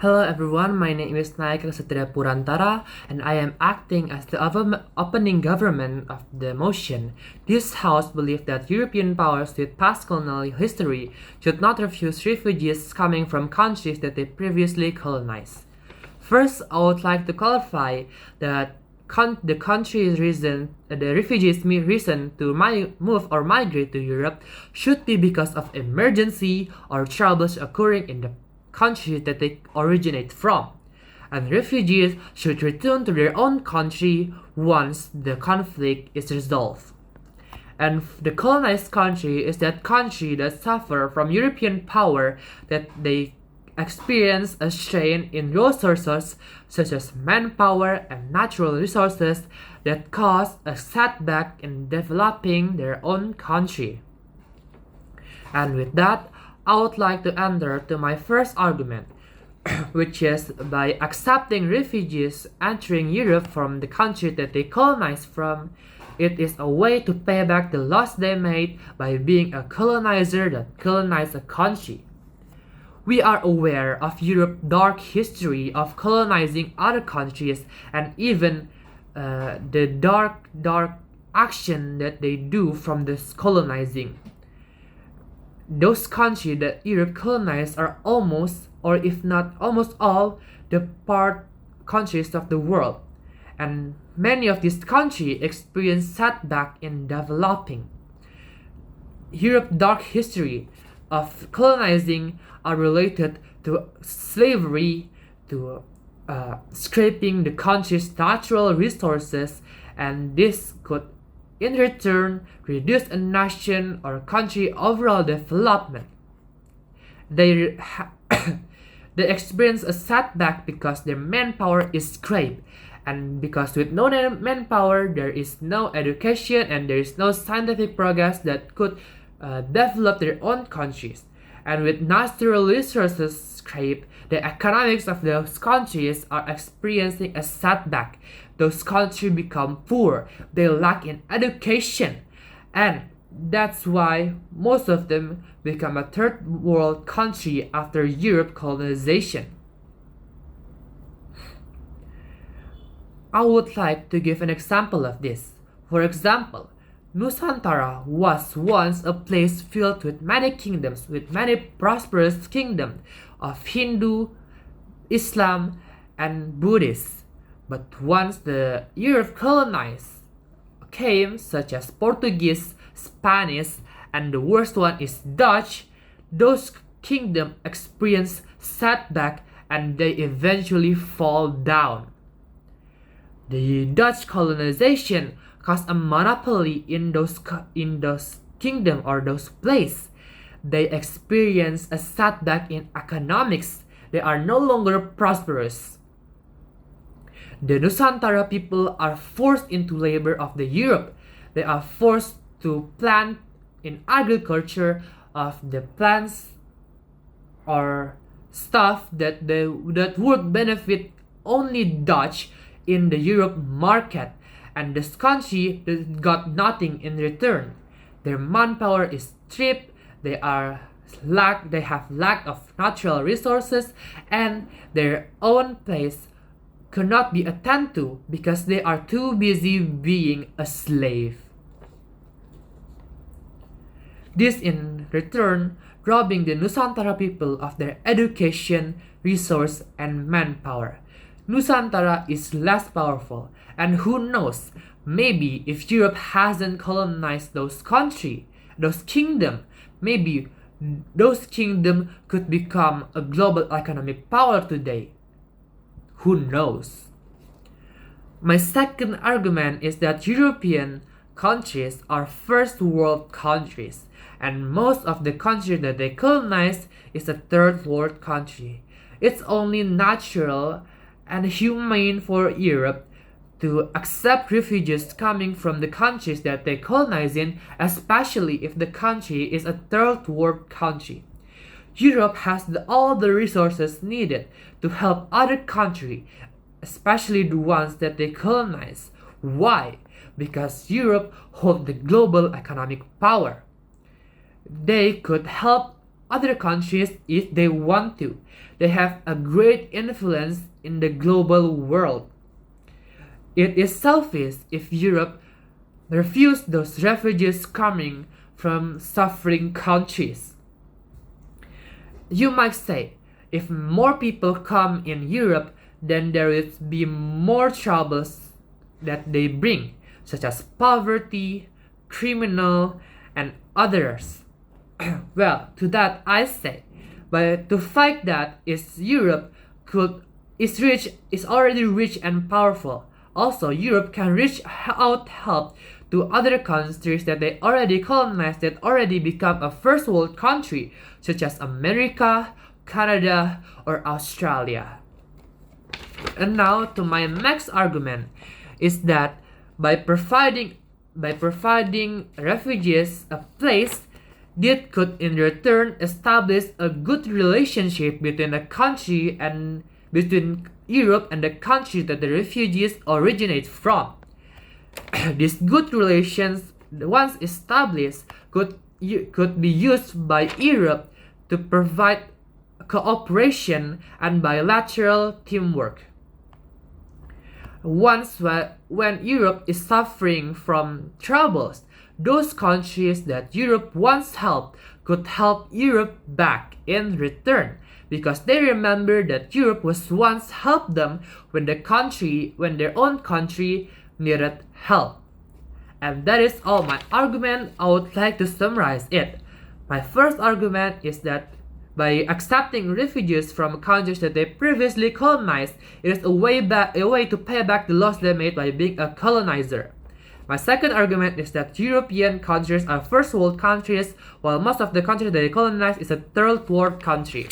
Hello everyone, my name is Ksatria and I am acting as the opening government of the motion. This House believes that European powers with past colonial history should not refuse refugees coming from countries that they previously colonized. First, I would like to clarify that the country's reason, the refugees' reason to move or migrate to Europe should be because of emergency or troubles occurring in the country that they originate from. And refugees should return to their own country once the conflict is resolved. And the colonized country is that country that suffer from European power that they experience a strain in resources such as manpower and natural resources that cause a setback in developing their own country. And with that, I would like to enter to my first argument, which is by accepting refugees entering Europe from the country that they colonized from, it is a way to pay back the loss they made by being a colonizer that colonized a country. We are aware of Europe's dark history of colonizing other countries and even the dark action that they do from this colonizing. Those countries that Europe colonized are almost, or if not almost all, the part countries of the world, and many of these countries experience setback in developing. Europe's dark history of colonizing are related to slavery, to scraping the country's natural resources, and this could in return reduce a nation or country overall development. They they experience a setback because their manpower is scraped, and because with no manpower there is no education and there is no scientific progress that could develop their own countries. And with natural resources scraped, the economics of those countries are experiencing a setback. Those countries become poor, they lack in education, and that's why most of them become a third world country after Europe colonization. I would like to give an example of this. For example, Nusantara was once a place filled with many kingdoms, with many prosperous kingdoms of Hindu, Islam, and Buddhist. But once the Europe colonized came, such as Portuguese, Spanish, and the worst one is Dutch, those kingdoms experience setback and they eventually fall down. The Dutch colonization caused a monopoly in those kingdom or those places. They experience a setback in economics. They are no longer prosperous. The Nusantara people are forced into labor of the Europe. They are forced to plant in agriculture of the plants or stuff that would benefit only Dutch in the Europe market, and this country got nothing in return. Their manpower is stripped, they have lack of natural resources, and their own place cannot be attended to because they are too busy being a slave. This in return robbing the Nusantara people of their education, resource, and manpower. Nusantara is less powerful, and who knows, maybe if Europe hasn't colonized those countries, those kingdoms, maybe those kingdoms could become a global economic power today. Who knows? My second argument is that European countries are first world countries, and most of the countries that they colonized is a third world country. It's only natural and humane for Europe to accept refugees coming from the countries that they colonize in, especially if the country is a third world country. Europe has all the resources needed to help other countries, especially the ones that they colonize. Why? Because Europe holds the global economic power. They could help other countries if they want to. They have a great influence in the global world. It is selfish if Europe refuse those refugees coming from suffering countries. You might say, if more people come in Europe, then there will be more troubles that they bring, such as poverty, criminal, and others. Well, to that I say, but to fight that is already rich and powerful. Also, Europe can reach out help to other countries that they already colonized that already become a first world country, such as America, Canada, or Australia. And now to my next argument is that by providing refugees a place, that could in return establish a good relationship between a country and between Europe and the country that the refugees originate from. These good relations, once established, could be used by Europe to provide cooperation and bilateral teamwork. When Europe is suffering from troubles, those countries that Europe once helped could help Europe back in return, because they remember that Europe was once helped them when their own country needed help. And that is all my argument. I would like to summarize it. My first argument is that by accepting refugees from countries that they previously colonized, it is a way to pay back the loss they made by being a colonizer. My second argument is that European countries are first world countries, while most of the countries that they colonized is a third world country.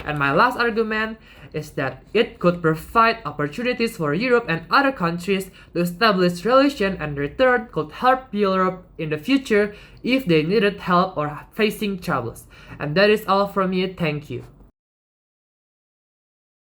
And my last argument is that it could provide opportunities for Europe and other countries to establish relations, and in return could help Europe in the future if they needed help or facing troubles. And that is all from me. Thank you.